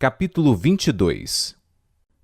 Capítulo 22.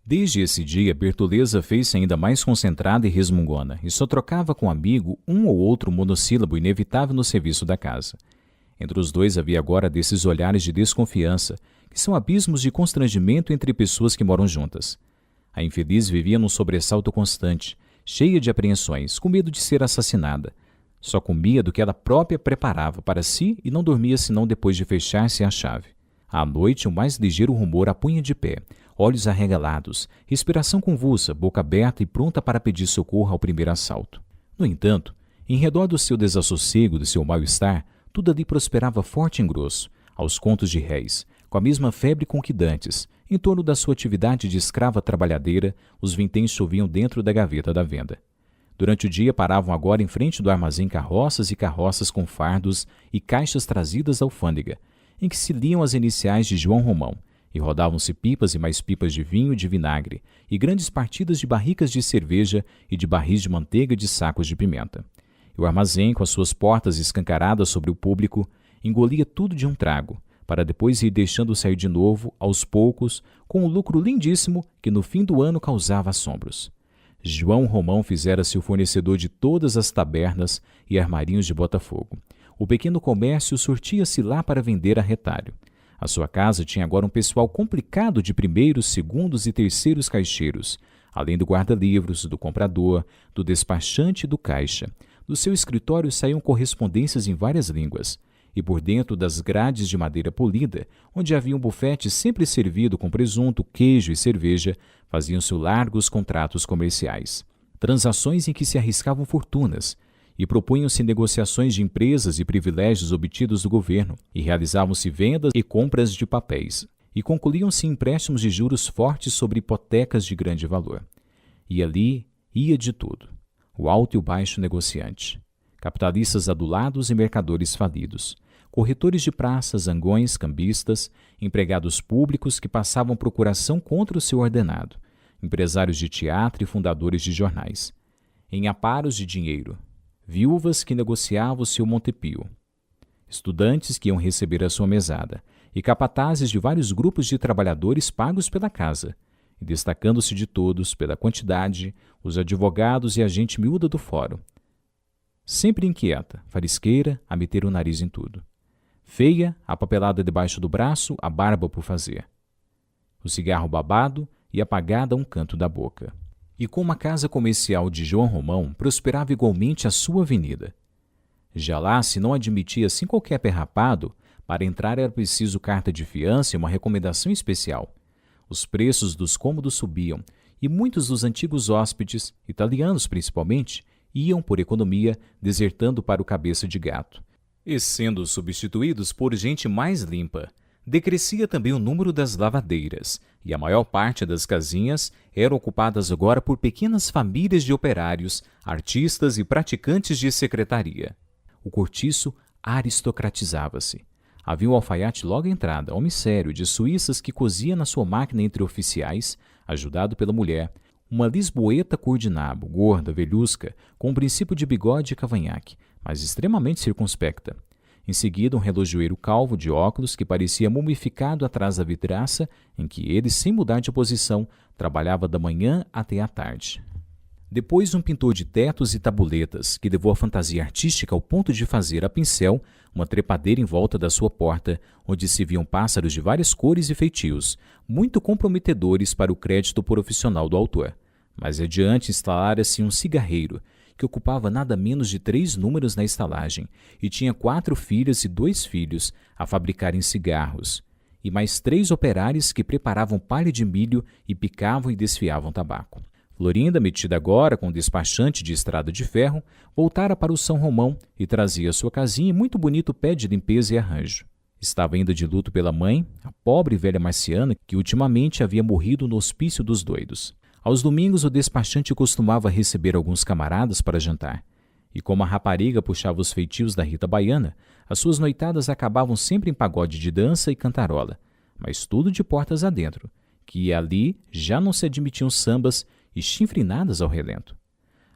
Desde esse dia, Bertoleza fez-se ainda mais concentrada e resmungona, e só trocava com o amigo um ou outro monossílabo inevitável no serviço da casa. Entre os dois havia agora desses olhares de desconfiança, que são abismos de constrangimento entre pessoas que moram juntas. A infeliz vivia num sobressalto constante, cheia de apreensões, com medo de ser assassinada. Só comia do que ela própria preparava para si e não dormia senão depois de fechar-se a chave. À noite, o mais ligeiro rumor a punha de pé, olhos arregalados, respiração convulsa, boca aberta e pronta para pedir socorro ao primeiro assalto. No entanto, em redor do seu desassossego, do seu mal-estar, tudo ali prosperava forte e grosso, aos contos de réis, com a mesma febre com que dantes. Em torno da sua atividade de escrava trabalhadeira, os vinténs choviam dentro da gaveta da venda. Durante o dia paravam agora em frente do armazém carroças e carroças com fardos e caixas trazidas da alfândega, em que se liam as iniciais de João Romão, e rodavam-se pipas e mais pipas de vinho e de vinagre, e grandes partidas de barricas de cerveja e de barris de manteiga e de sacos de pimenta. E o armazém, com as suas portas escancaradas sobre o público, engolia tudo de um trago, para depois ir deixando sair de novo, aos poucos, com um lucro lindíssimo que no fim do ano causava assombros. João Romão fizera-se o fornecedor de todas as tabernas e armarinhos de Botafogo. O pequeno comércio sortia-se lá para vender a retalho. A sua casa tinha agora um pessoal complicado de primeiros, segundos e terceiros caixeiros, além do guarda-livros, do comprador, do despachante e do caixa. Do seu escritório saíam correspondências em várias línguas, e por dentro das grades de madeira polida, onde havia um bufete sempre servido com presunto, queijo e cerveja, faziam-se largos contratos comerciais. Transações em que se arriscavam fortunas, e propunham-se negociações de empresas e privilégios obtidos do governo, e realizavam-se vendas e compras de papéis, e concluíam-se empréstimos de juros fortes sobre hipotecas de grande valor. E ali ia de tudo, o alto e o baixo negociante, capitalistas adulados e mercadores falidos, corretores de praças, zangões, cambistas, empregados públicos que passavam procuração contra o seu ordenado, empresários de teatro e fundadores de jornais, em aparos de dinheiro, viúvas que negociavam o seu montepio, estudantes que iam receber a sua mesada, e capatazes de vários grupos de trabalhadores pagos pela casa, e destacando-se de todos, pela quantidade, os advogados e a gente miúda do fórum, sempre inquieta, farisqueira, a meter o nariz em tudo. Feia, a papelada debaixo do braço, a barba por fazer. O cigarro babado e apagada a um canto da boca. E como a casa comercial de João Romão prosperava igualmente a sua avenida. Já lá, se não admitia assim qualquer perrapado, para entrar era preciso carta de fiança e uma recomendação especial. Os preços dos cômodos subiam, e muitos dos antigos hóspedes, italianos principalmente, iam, por economia, desertando para o Cabeça de Gato, e sendo substituídos por gente mais limpa. Decrescia também o número das lavadeiras, e a maior parte das casinhas eram ocupadas agora por pequenas famílias de operários, artistas e praticantes de secretaria. O cortiço aristocratizava-se. Havia um alfaiate logo à entrada, homem sério, de suíças que cozia na sua máquina entre oficiais, ajudado pela mulher, uma lisboeta cor de nabo, gorda, velhusca, com um princípio de bigode e cavanhaque, mas extremamente circunspecta. Em seguida, um relojoeiro calvo de óculos que parecia mumificado atrás da vidraça, em que ele, sem mudar de posição, trabalhava da manhã até à tarde. Depois, um pintor de tetos e tabuletas, que levou a fantasia artística ao ponto de fazer a pincel uma trepadeira em volta da sua porta, onde se viam pássaros de várias cores e feitios, muito comprometedores para o crédito profissional do autor. Mais adiante instalara-se um cigarreiro, que ocupava nada menos de 3 números na estalagem, e tinha 4 filhas e 2 filhos a fabricarem cigarros, e mais 3 operários que preparavam palha de milho e picavam e desfiavam tabaco. Florinda, metida agora com o despachante de estrada de ferro, voltara para o São Romão e trazia à sua casinha muito bonito pé de limpeza e arranjo. Estava ainda de luto pela mãe, a pobre velha marciana, que ultimamente havia morrido no hospício dos doidos. Aos domingos, o despachante costumava receber alguns camaradas para jantar, e como a rapariga puxava os feitios da Rita Baiana, as suas noitadas acabavam sempre em pagode de dança e cantarola, mas tudo de portas adentro, que ali já não se admitiam sambas e chinfrinadas ao relento.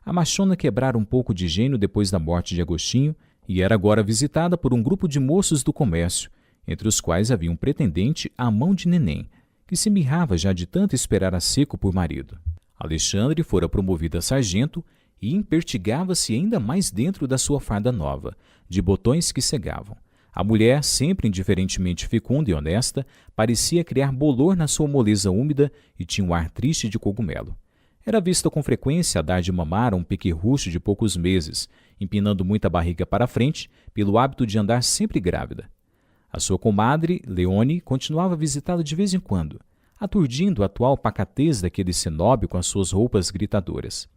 A machona quebrara um pouco de gênio depois da morte de Agostinho e era agora visitada por um grupo de moços do comércio, entre os quais havia um pretendente à mão de neném, que se mirrava já de tanto esperar a seco por marido. Alexandre fora promovido a sargento e impertigava-se ainda mais dentro da sua farda nova, de botões que cegavam. A mulher, sempre indiferentemente fecunda e honesta, parecia criar bolor na sua moleza úmida e tinha um ar triste de cogumelo. Era vista com frequência a dar de mamar a um pequerrucho de poucos meses, empinando muita barriga para a frente, pelo hábito de andar sempre grávida. A sua comadre, Leone, continuava a visitá-la de vez em quando, aturdindo a atual pacatez daquele cenóbio com as suas roupas gritadoras.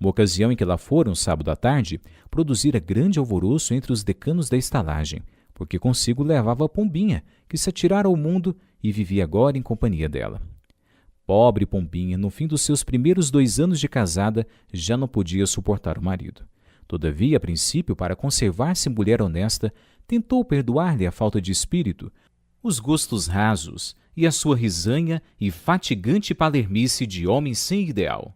Uma ocasião em que lá fora, um sábado à tarde, produzira grande alvoroço entre os decanos da estalagem, porque consigo levava a Pombinha, que se atirara ao mundo e vivia agora em companhia dela. Pobre Pombinha, no fim dos seus primeiros 2 anos de casada, já não podia suportar o marido. Todavia, a princípio, para conservar-se mulher honesta, tentou perdoar-lhe a falta de espírito, os gostos rasos e a sua risanha e fatigante palermice de homem sem ideal.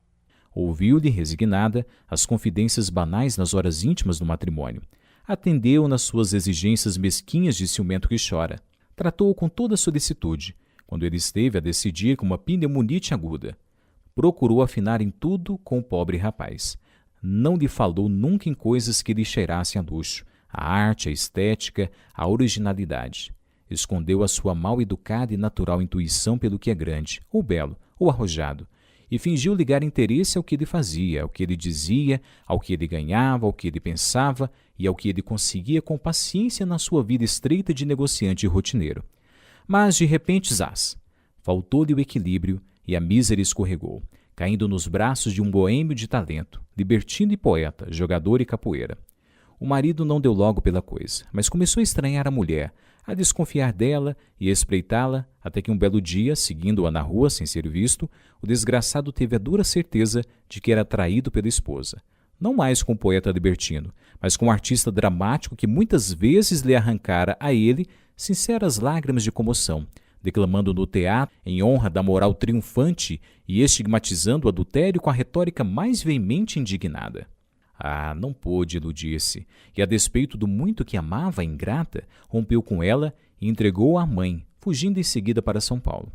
Ouviu-lhe, resignada, as confidências banais nas horas íntimas do matrimônio. Atendeu nas suas exigências mesquinhas de ciumento que chora. Tratou-o com toda a solicitude, quando ele esteve a decidir com uma pneumonite aguda. Procurou afinar em tudo com o pobre rapaz. Não lhe falou nunca em coisas que lhe cheirassem a luxo, a arte, a estética, a originalidade. Escondeu a sua mal-educada e natural intuição pelo que é grande, ou belo, ou arrojado, e fingiu ligar interesse ao que ele fazia, ao que ele dizia, ao que ele ganhava, ao que ele pensava e ao que ele conseguia com paciência na sua vida estreita de negociante e rotineiro. Mas, de repente, zás, faltou-lhe o equilíbrio e a mísera escorregou, caindo nos braços de um boêmio de talento, libertino e poeta, jogador e capoeira. O marido não deu logo pela coisa, mas começou a estranhar a mulher, a desconfiar dela e a espreitá-la, até que um belo dia, seguindo-a na rua sem ser visto, o desgraçado teve a dura certeza de que era traído pela esposa. Não mais com o poeta libertino, mas com o artista dramático que muitas vezes lhe arrancara a ele sinceras lágrimas de comoção, declamando no teatro em honra da moral triunfante e estigmatizando o adultério com a retórica mais veemente e indignada. Ah, não pôde iludir-se, e a despeito do muito que amava a ingrata, rompeu com ela e entregou-a à mãe, fugindo em seguida para São Paulo.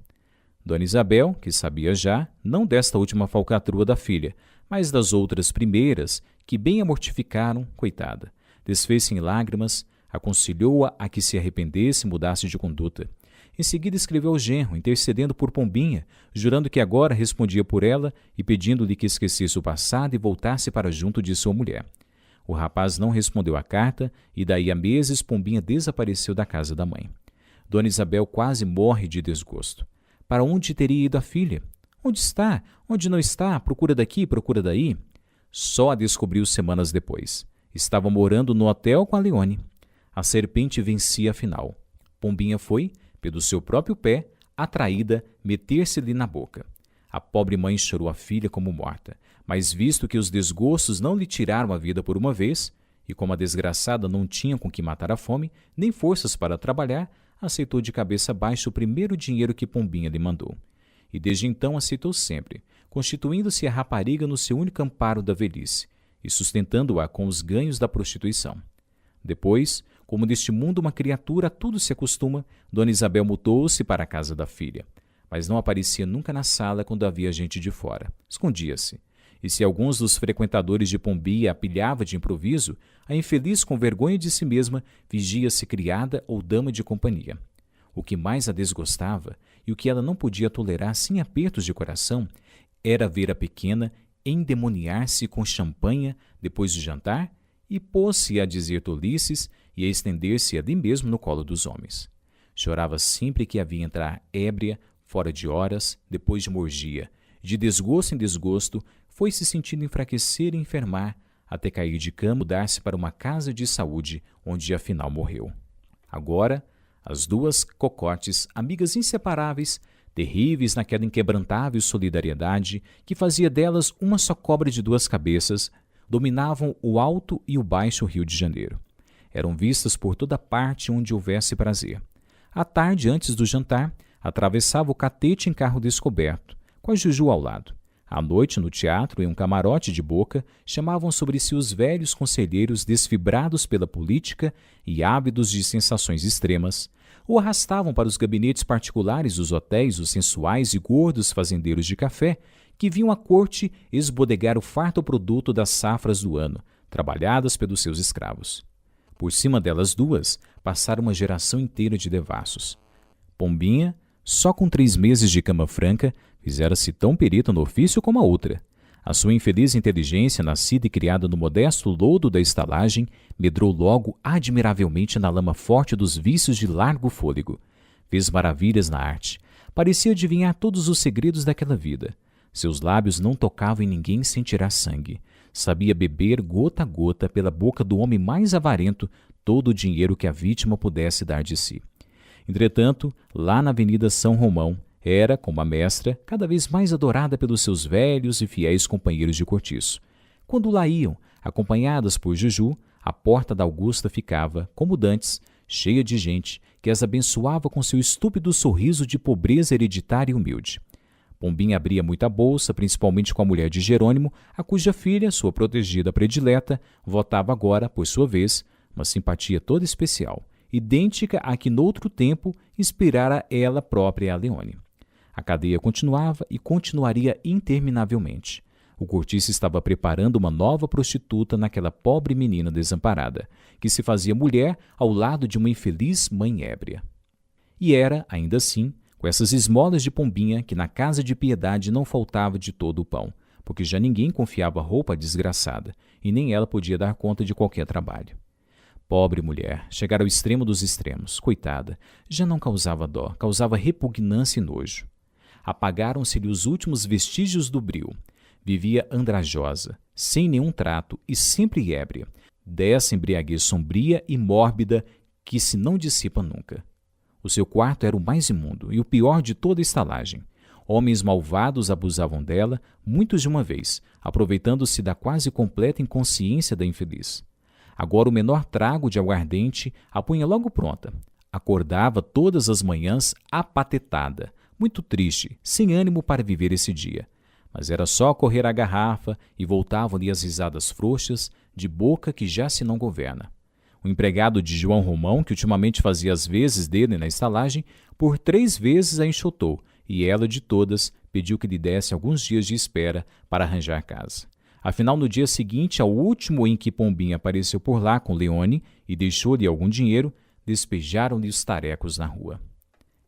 Dona Isabel, que sabia já, não desta última falcatrua da filha, mas das outras primeiras, que bem a mortificaram, coitada, desfez-se em lágrimas, aconselhou-a a que se arrependesse e mudasse de conduta. Em seguida escreveu ao genro, intercedendo por Pombinha, jurando que agora respondia por ela e pedindo-lhe que esquecesse o passado e voltasse para junto de sua mulher. O rapaz não respondeu à carta e daí a meses Pombinha desapareceu da casa da mãe. Dona Isabel quase morre de desgosto. Para onde teria ido a filha? Onde está? Onde não está? Procura daqui, procura daí? Só a descobriu semanas depois. Estava morando no hotel com a Leone. A serpente vencia afinal. Pombinha foi, pelo seu próprio pé, atraída, meter-se-lhe na boca. A pobre mãe chorou a filha como morta, mas visto que os desgostos não lhe tiraram a vida por uma vez, e como a desgraçada não tinha com que matar a fome, nem forças para trabalhar, aceitou de cabeça baixa o primeiro dinheiro que Pombinha lhe mandou. E desde então aceitou sempre, constituindo-se a rapariga no seu único amparo da velhice, e sustentando-a com os ganhos da prostituição. Depois, como neste mundo uma criatura a tudo se acostuma, Dona Isabel mudou-se para a casa da filha. Mas não aparecia nunca na sala quando havia gente de fora. Escondia-se. E se alguns dos frequentadores de Pombinha a pilhava de improviso, a infeliz, com vergonha de si mesma, fingia-se criada ou dama de companhia. O que mais a desgostava, e o que ela não podia tolerar sem apertos de coração, era ver a pequena endemoniar-se com champanha depois do jantar e pôs-se a dizer tolices e a estender-se ali mesmo no colo dos homens. Chorava sempre que a via entrar ébria, fora de horas, depois de uma orgia. De desgosto em desgosto, foi se sentindo enfraquecer e enfermar, até cair de cama e mudar-se para uma casa de saúde, onde afinal morreu. Agora, as duas cocotes, amigas inseparáveis, terríveis naquela inquebrantável solidariedade que fazia delas uma só cobra de 2 cabeças, dominavam o alto e o baixo Rio de Janeiro. Eram vistas por toda parte onde houvesse prazer. À tarde, antes do jantar, atravessava o catete em carro descoberto, com a Juju ao lado. À noite, no teatro, em um camarote de boca, chamavam sobre si os velhos conselheiros desfibrados pela política e ávidos de sensações extremas, ou arrastavam para os gabinetes particulares dos hotéis os sensuais e gordos fazendeiros de café que vinham à corte esbodegar o farto produto das safras do ano, trabalhadas pelos seus escravos. Por cima delas duas, passara uma geração inteira de devassos. Pombinha, só com 3 meses de cama franca, fizera-se tão perita no ofício como a outra. A sua infeliz inteligência, nascida e criada no modesto lodo da estalagem, medrou logo admiravelmente na lama forte dos vícios de largo fôlego. Fez maravilhas na arte. Parecia adivinhar todos os segredos daquela vida. Seus lábios não tocavam em ninguém sem tirar sangue. Sabia beber gota a gota pela boca do homem mais avarento todo o dinheiro que a vítima pudesse dar de si. Entretanto, lá na Avenida São Romão, era, como a mestra, cada vez mais adorada pelos seus velhos e fiéis companheiros de cortiço. Quando lá iam, acompanhadas por Juju, a porta da Augusta ficava, como dantes, cheia de gente que as abençoava com seu estúpido sorriso de pobreza hereditária e humilde. Pombinha abria muita bolsa, principalmente com a mulher de Jerônimo, a cuja filha, sua protegida predileta, votava agora, por sua vez, uma simpatia toda especial, idêntica à que noutro tempo inspirara ela própria a Leone. A cadeia continuava e continuaria interminavelmente. O cortiço estava preparando uma nova prostituta naquela pobre menina desamparada, que se fazia mulher ao lado de uma infeliz mãe ébria. E era, ainda assim, com essas esmolas de Pombinha que na casa de Piedade não faltava de todo o pão, porque já ninguém confiava roupa desgraçada, e nem ela podia dar conta de qualquer trabalho. Pobre mulher, chegara ao extremo dos extremos, coitada, já não causava dó, causava repugnância e nojo. Apagaram-se-lhe os últimos vestígios do brio. Vivia andrajosa, sem nenhum trato e sempre ébria, dessa embriaguez sombria e mórbida que se não dissipa nunca. O seu quarto era o mais imundo e o pior de toda a estalagem. Homens malvados abusavam dela, muitos de uma vez, aproveitando-se da quase completa inconsciência da infeliz. Agora o menor trago de aguardente a punha logo pronta. Acordava todas as manhãs apatetada, muito triste, sem ânimo para viver esse dia. Mas era só correr à garrafa e voltavam-lhe as risadas frouxas, de boca que já se não governa. O empregado de João Romão, que ultimamente fazia as vezes dele na estalagem, por 3 vezes a enxotou, e ela, de todas, pediu que lhe desse alguns dias de espera para arranjar casa. Afinal, no dia seguinte, ao último em que Pombinha apareceu por lá com Leone e deixou-lhe algum dinheiro, despejaram-lhe os tarecos na rua.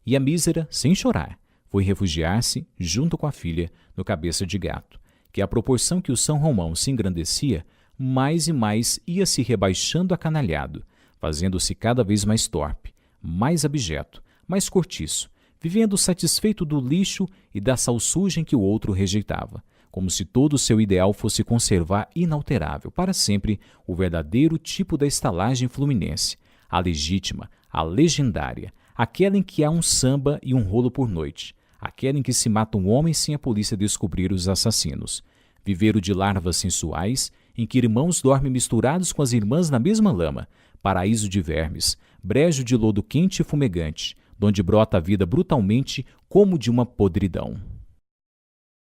E a mísera, sem chorar, foi refugiar-se, junto com a filha, no Cabeça de Gato, que à proporção que o São Romão se engrandecia, mais e mais ia se rebaixando acanalhado, fazendo-se cada vez mais torpe, mais abjeto, mais cortiço, vivendo satisfeito do lixo e da salsugem que o outro rejeitava, como se todo o seu ideal fosse conservar inalterável para sempre o verdadeiro tipo da estalagem fluminense, a legítima, a legendária, aquela em que há um samba e um rolo por noite, aquela em que se mata um homem sem a polícia descobrir os assassinos, viveiro de larvas sensuais, em que irmãos dormem misturados com as irmãs na mesma lama, paraíso de vermes, brejo de lodo quente e fumegante, donde brota a vida brutalmente como de uma podridão.